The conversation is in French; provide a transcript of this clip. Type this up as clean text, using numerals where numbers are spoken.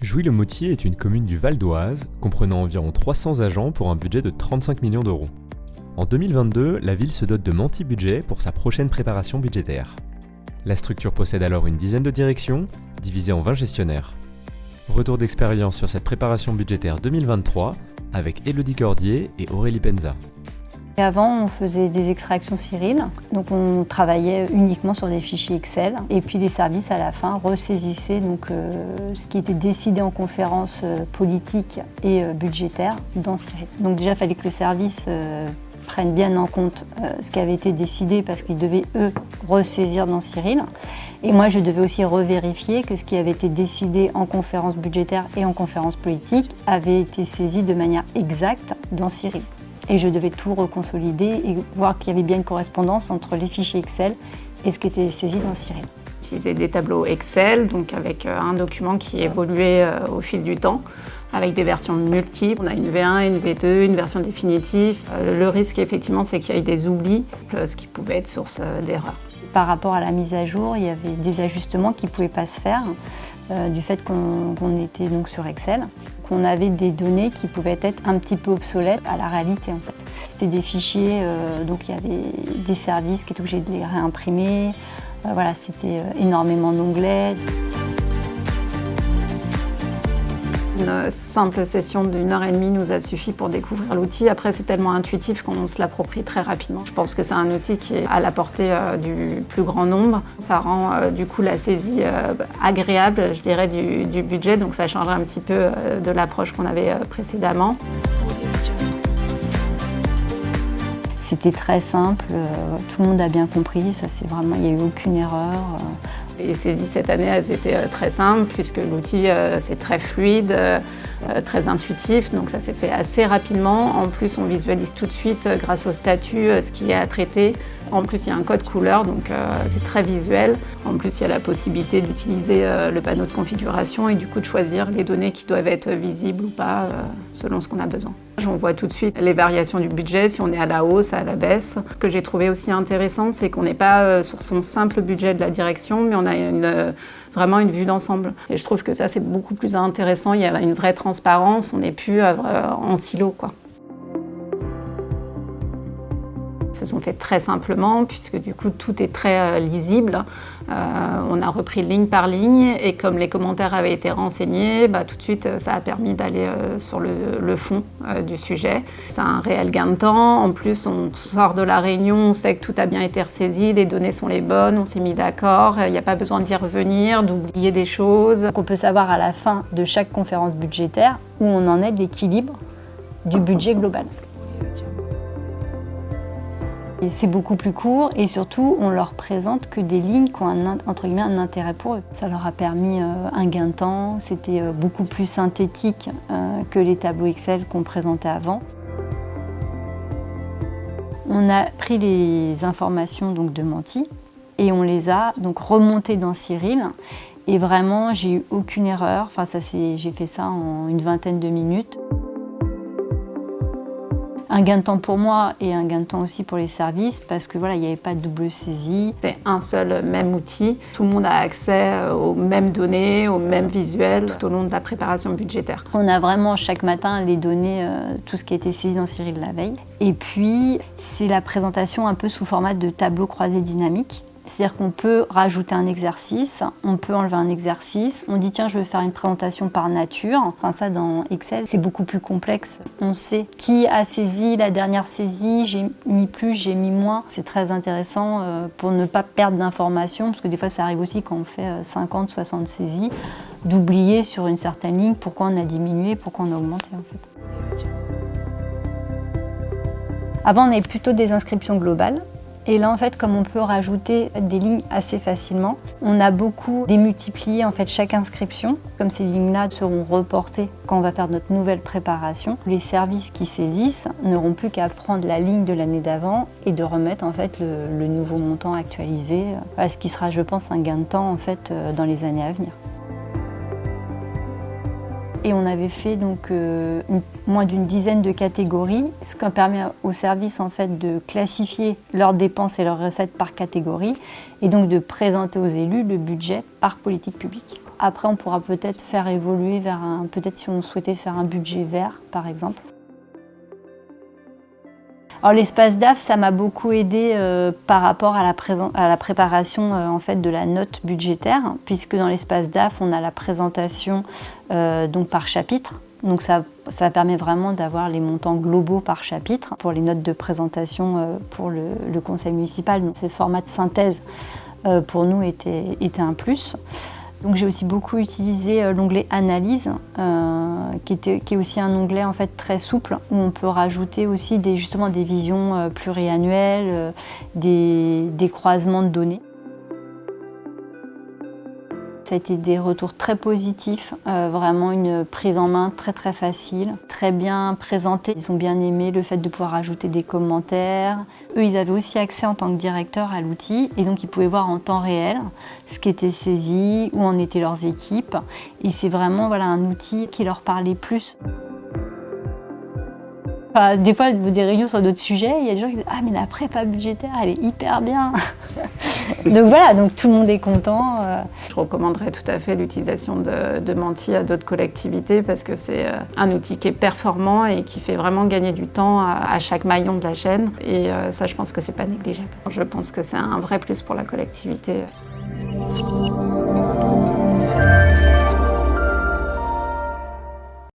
Jouy-le-Moutier est une commune du Val d'Oise, comprenant environ 300 agents pour un budget de 35 millions d'euros. En 2022, la ville se dote de Menti-Budget pour sa prochaine préparation budgétaire. La structure possède alors une dizaine de directions, divisées en 20 gestionnaires. Retour d'expérience sur cette préparation budgétaire 2023 avec Élodie Cordier et Aurélie Penza. Et avant, on faisait des extractions Cyril, donc on travaillait uniquement sur des fichiers Excel. Et puis les services, à la fin, ressaisissaient ce qui était décidé en conférence politique et budgétaire dans Cyril. Donc déjà, il fallait que le service prenne bien en compte ce qui avait été décidé parce qu'ils devaient, eux, ressaisir dans Cyril. Et moi, je devais aussi revérifier que ce qui avait été décidé en conférence budgétaire et en conférence politique avait été saisi de manière exacte dans Cyril. Et je devais tout reconsolider et voir qu'il y avait bien une correspondance entre les fichiers Excel et ce qui était saisi dans Cyril. Utiliser des tableaux Excel, donc avec un document qui évoluait au fil du temps, avec des versions multiples. On a une V1, une V2, une version définitive. Le risque, effectivement, c'est qu'il y ait des oublis, ce qui pouvait être source d'erreurs. Par rapport à la mise à jour, il y avait des ajustements qui ne pouvaient pas se faire du fait qu'on était donc sur Excel. On avait des données qui pouvaient être un petit peu obsolètes à la réalité en fait. C'était des fichiers, donc il y avait des services qui étaient obligés de les réimprimer. Voilà, c'était énormément d'onglets. Une simple session d'1h30 nous a suffi pour découvrir l'outil. Après, c'est tellement intuitif qu'on se l'approprie très rapidement. Je pense que c'est un outil qui est à la portée du plus grand nombre. Ça rend du coup la saisie agréable, je dirais, du budget. Donc ça change un petit peu de l'approche qu'on avait précédemment. C'était très simple, tout le monde a bien compris, ça c'est vraiment, il n'y a eu aucune erreur. Les saisies cette année, elles étaient très simples puisque l'outil c'est très fluide, très intuitif, donc ça s'est fait assez rapidement. En plus, on visualise tout de suite grâce au statut ce qui est à traiter. En plus, il y a un code couleur, donc c'est très visuel. En plus, il y a la possibilité d'utiliser le panneau de configuration et du coup de choisir les données qui doivent être visibles ou pas selon ce qu'on a besoin. On voit tout de suite les variations du budget, si on est à la hausse, à la baisse. Ce que j'ai trouvé aussi intéressant, c'est qu'on n'est pas sur son simple budget de la direction, mais on a vraiment une vue d'ensemble. Et je trouve que ça, c'est beaucoup plus intéressant. Il y a une vraie transparence, on n'est plus en silo, quoi. Se sont faits très simplement puisque du coup tout est très lisible. On a repris ligne par ligne et comme les commentaires avaient été renseignés, tout de suite ça a permis d'aller sur le fond du sujet. C'est un réel gain de temps. En plus on sort de la réunion, on sait que tout a bien été ressaisi, les données sont les bonnes, on s'est mis d'accord, il n'y a pas besoin d'y revenir, d'oublier des choses. On peut savoir à la fin de chaque conférence budgétaire où on en est de l'équilibre du budget global. Et c'est beaucoup plus court et surtout, on leur présente que des lignes qui ont un intérêt pour eux. Ça leur a permis un gain de temps, c'était beaucoup plus synthétique que les tableaux Excel qu'on présentait avant. On a pris les informations donc, de Menti et on les a donc remontées dans Cyril. Et vraiment, j'ai eu aucune erreur. Enfin, j'ai fait ça en une vingtaine de minutes. Un gain de temps pour moi et un gain de temps aussi pour les services parce que voilà, il n'y avait pas de double saisie. C'est un seul même outil. Tout le monde a accès aux mêmes données, aux mêmes visuels tout au long de la préparation budgétaire. On a vraiment chaque matin les données, tout ce qui a été saisi dans Cyril la veille. Et puis, c'est la présentation un peu sous format de tableau croisé dynamique. C'est-à-dire qu'on peut rajouter un exercice, on peut enlever un exercice, on dit tiens je vais faire une présentation par nature. Enfin ça dans Excel c'est beaucoup plus complexe. On sait qui a saisi la dernière saisie, j'ai mis plus, j'ai mis moins. C'est très intéressant pour ne pas perdre d'informations parce que des fois ça arrive aussi quand on fait 50, 60 saisies d'oublier sur une certaine ligne pourquoi on a diminué, pourquoi on a augmenté en fait. Avant on avait plutôt des inscriptions globales. Et là, en fait, comme on peut rajouter des lignes assez facilement, on a beaucoup démultiplié en fait chaque inscription. Comme ces lignes-là seront reportées quand on va faire notre nouvelle préparation, les services qui saisissent n'auront plus qu'à prendre la ligne de l'année d'avant et de remettre en fait le nouveau montant actualisé, ce qui sera, je pense, un gain de temps en fait dans les années à venir. Et on avait fait donc moins d'une dizaine de catégories, ce qui permet aux services en fait de classifier leurs dépenses et leurs recettes par catégorie et donc de présenter aux élus le budget par politique publique. Après, on pourra peut-être faire évoluer vers peut-être si on souhaitait faire un budget vert, par exemple. Alors l'espace DAF, ça m'a beaucoup aidé par rapport à la préparation en fait, de la note budgétaire, puisque dans l'espace DAF, on a la présentation donc par chapitre. Donc ça permet vraiment d'avoir les montants globaux par chapitre pour les notes de présentation pour le conseil municipal. Donc, ces formats de synthèse pour nous était un plus. Donc j'ai aussi beaucoup utilisé l'onglet Analyse, qui est aussi un onglet en fait très souple où on peut rajouter aussi justement des visions pluriannuelles, des croisements de données. Ça a été des retours très positifs, vraiment une prise en main très très facile, très bien présentée. Ils ont bien aimé le fait de pouvoir ajouter des commentaires. Eux, ils avaient aussi accès en tant que directeur à l'outil et donc ils pouvaient voir en temps réel ce qui était saisi, où en étaient leurs équipes. Et c'est vraiment un outil qui leur parlait plus. Enfin, des fois, des réunions sur d'autres sujets, il y a des gens qui disent « Ah, mais la prépa budgétaire, elle est hyper bien !» Donc voilà, donc tout le monde est content. Je recommanderais tout à fait l'utilisation de Menti à d'autres collectivités parce que c'est un outil qui est performant et qui fait vraiment gagner du temps à chaque maillon de la chaîne. Et ça, je pense que c'est pas négligeable. Je pense que c'est un vrai plus pour la collectivité.